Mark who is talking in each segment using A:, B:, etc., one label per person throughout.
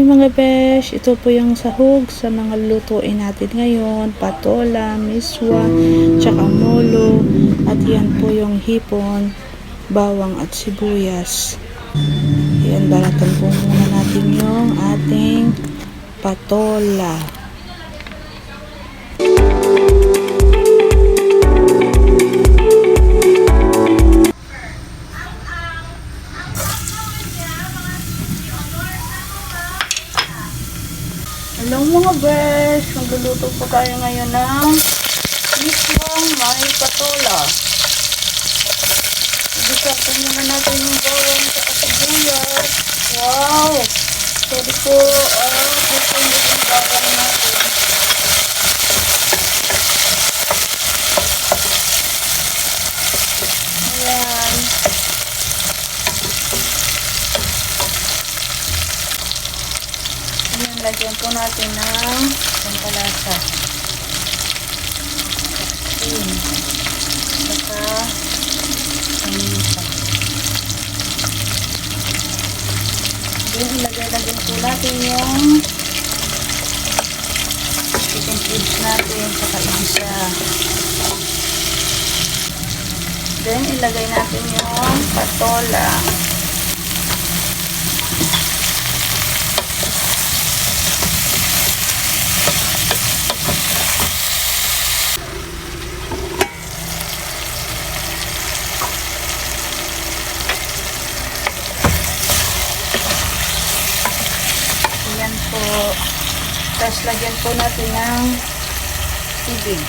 A: mga besh, ito po yung sahog sa mga lutuin natin ngayon, patola, miswa, tsaka molo, at yan po yung hipon, bawang at sibuyas. Yan, balatan po muna natin yung ating patola. Hello mga besh, magluluto po tayo ngayon ng miswang may patola. Ibisapin muna natin yung bawang sa sibuyas. Wow! Sorry po, gusto nyo yung bawang natin. Ayan. Ayan, lagyan po natin ng pampalasa. Ayan. Saka paminta. Then, ilagay-lagyan po natin yung chicken cubes natin saka isa. Then, ilagay natin yung patola. Ayan po. Tapos, lagyan po natin ng tubig.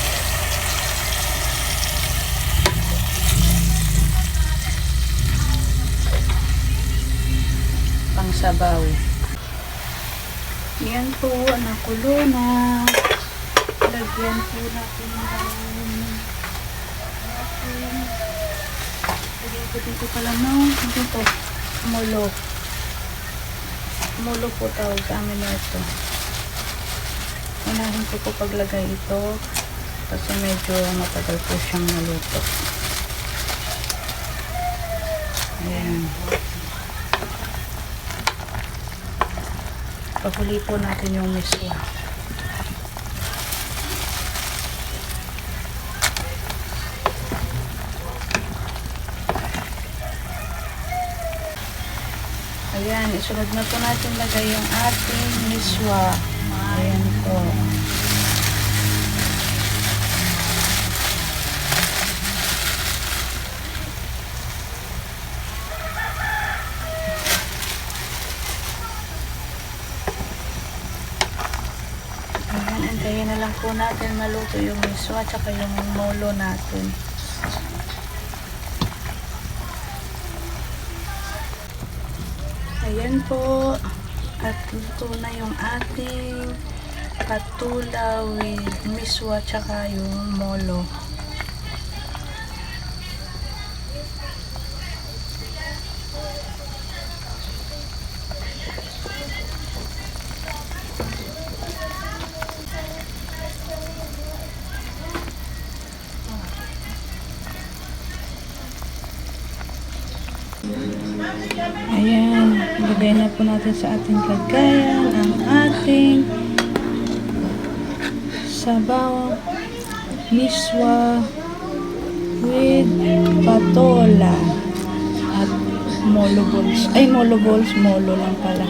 A: Pangsabaw. Ayan po, nakulo na. Lagyan po natin lagyan ko dito pala dito, molo. Molo po tawag sa amin na ito. Unahin ko po paglagay ito kasi medyo matagal po siyang naluto. Ayan. Pahuli po natin yung miswa. Ayan, isunod na po natin lagay yung ating miswa. Ayan po. Ayan, antayin na lang po natin maluto yung miswa tsaka yung molo natin. Ayan po, at luto na yung ating patola with miswa tsaka yung molo. Ayan, ilagay na po natin sa ating lagayan ang ating sabaw, miswa with patola at molo balls. Ay, molo balls, molo lang pala.